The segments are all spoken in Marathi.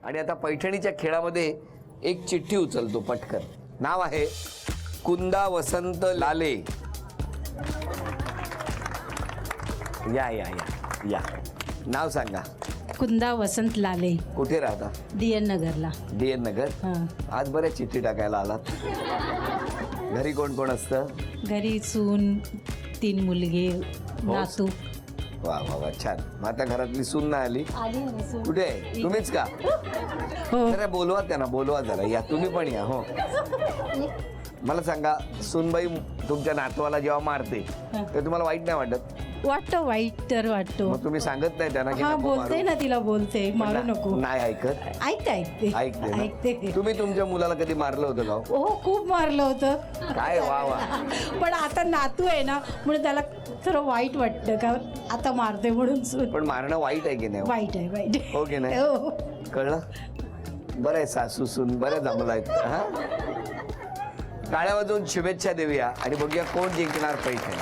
आणि आता पैठणीच्या खेळामध्ये एक चिठ्ठी उचलतो पटकन. नाव आहे कुंदा वसंत लाले. या या या या नाव सांगा. कुंदा वसंत लाले. कुठे राहता? DN नगरला. DN नगर. हां. आज बऱ्याच चिठ्ठी टाकायला आलात. घरी कोण कोण असतं? घरी सून, 3 मुलगे, नातू. वा वा वा छान. मग आता घरातली सून नाही आली? कुठे आहे? तुम्हीच का? हो. जरा बोलवा त्यांना, बोलवा जरा. या तुम्ही पण या. हो मला सांगा, सूनबाई तुमच्या नातवाला जेव्हा मारते तर तुम्हाला वाईट नाही वाटत? वाटतं, वाईट तर वाटतो. मग तुम्ही सांगत नाही त्यांना की हा नको बोलते मारू? ना, तिला बोलते मारू नको. नाही ऐकत? ऐकते ऐकते. तुम्ही तुमच्या मुलाला कधी मारलं होतं का? हो, खूप मारलं होतं. काय वा वा. पण आता नातू आहे ना, म्हणून त्याला थोडं वाईट वाटतं का आता मारते म्हणून सून. पण मारणं वाईट आहे की नाही? वाईट आहे, वाईट आहे. हो की नाही? हो. कळलं? बरं आहे, सासू सून बरं जमलं आहेत. हा टाळ्या वाजवून शुभेच्छा देऊया आणि बघूया कोण जिंकणार पैठणी.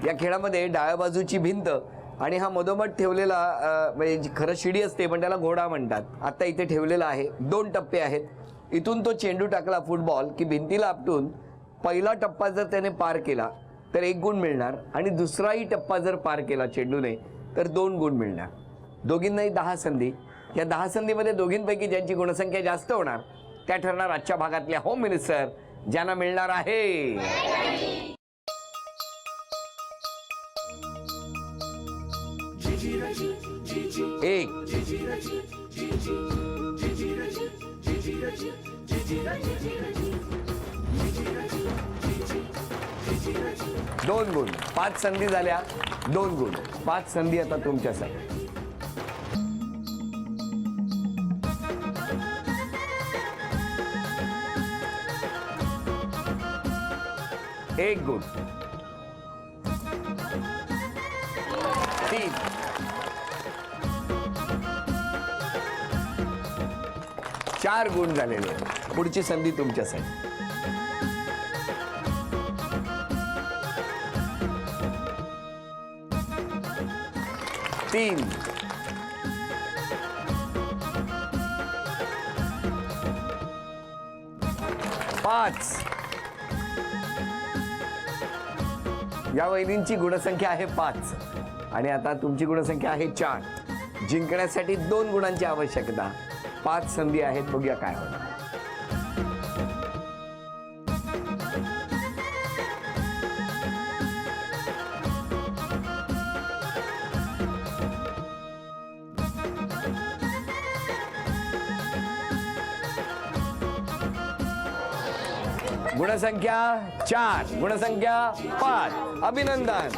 या खेळामध्ये डाव्या बाजूची भिंत आणि हा मधोमध ठेवलेला म्हणजे जी खरं शिडी असते पण त्याला घोडा म्हणतात. आता इथे ठेवलेला आहे. 2 टप्पे आहेत. इथून तो चेंडू टाकला फुटबॉल की भिंतीला आपटून पहिला टप्पा जर त्याने पार केला तर 1 गुण मिळणार आणि दुसराही टप्पा जर पार केला चेंडूने तर 2 गुण मिळणार. दोघींनाही 10 संधी. या 10 संधीमध्ये दोघींपैकी ज्यांची गुणसंख्या जास्त होणार त्या ठरणार आजच्या भागातल्या होम मिनिस्टर, ज्यांना मिळणार आहे एक 2 गुण. 5 संधी झाल्या. 2 गुण. 5 संधी आता तुमच्यासाठी. एक गुण. 3. 4 गुण झालेले. पुढची संधी तुमच्यासाठी. 3. 5. या वहिनींची गुणसंख्या आहे 5 आणि आता तुमची गुणसंख्या आहे 4. जिंकण्यासाठी 2 गुणांची आवश्यकता. 5 संधी आहेत. बघूया काय होणार. गुणसंख्या 4, गुणसंख्या 5. अभिनंदन.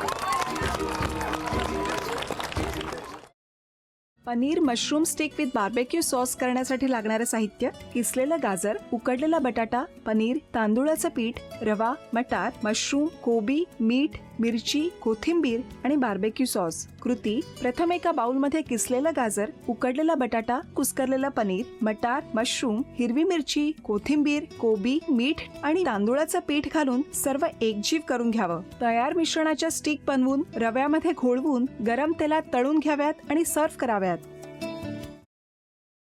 Paneer mushroom stick with barbecue sauce करण्यासाठी लागणारे साहित्य: किसलेलं गाजर, उकडलेला बटाटा, पनीर, तांदूळाचं पीठ, रवा, मटार, मशरूम, कोबी, मीठ, मिरची, कोथिंबीर आणि बार्बेक्यू सॉस. कृती: प्रथम एका बाउलमध्ये किसलेलं गाजर, उकडलेला बटाटा, कुस्करलेलं पनीर, मटार, मशरूम, हिरवी मिरची, कोथिंबीर, कोबी, मीठ आणि तांदूळाचं पीठ घालून सर्व एकजीव करून घ्यावं. तयार मिश्रणाच्या स्टिक बनवून रव्यामध्ये घोळवून गरम तेलात तळून घ्याव्यात आणि सर्व्ह कराव्यात.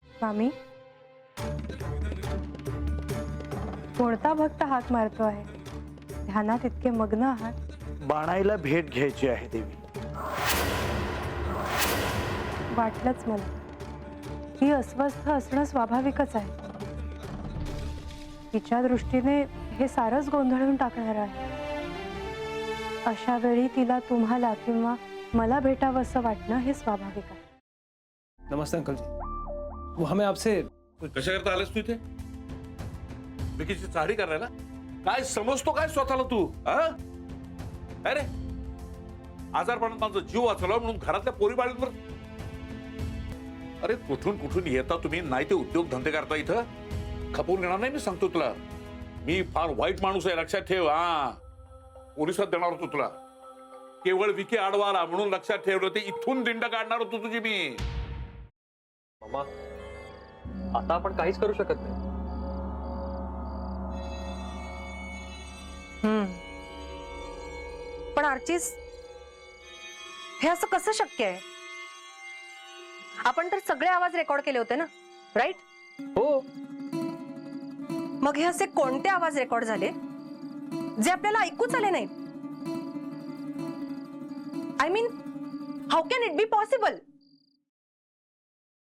मामी, कोणता भक्त हाक मारतो आहे? ध्यानात इतके मग्न आहात. बाणाईला भेट घ्यायची आहे देवी. वाटलंच मला. ही अस्वस्थ असणं स्वाभाविकच आहे. तिच्या दृष्टीने हे सारंच गोंधळून टाकणार आहे. अशा वेळी तिला तुम्हाला किंवा मला भेटावं असं वाटणं हे स्वाभाविक आहे. नमस्ते अंकल जी. वो हमें आपसे कशा करता आलास तू इथे? विकीची चाळी करायला? काय समजतो काय स्वतःला तू? अरे आजारपणात माझा जीव वाचला म्हणून घरातल्या पोरी बाळींवर. अरे कुठून कुठून येता तुम्ही? नाही ते उद्योग धंदे करता इथं. खपवून घेणार नाही मी सांगतो तुला. मी फार वाईट माणूस आहे, लक्षात ठेव. पोलिसात देणार होतो तुला. केवळ विकी आडवा आला म्हणून लक्षात ठेवलं. ते इथून दिंड काढणार होतो तुझी मी. मामा, आता आपण काहीच करू शकत नाही. पण आर्चिस, हे असं कसं शक्य आहे? आपण तर सगळे आवाज रेकॉर्ड केले होते ना, राईट? हो. मग हे असे कोणते आवाज रेकॉर्ड झाले जे आपल्याला ऐकूच आले नाहीत? I mean, how can it be possible?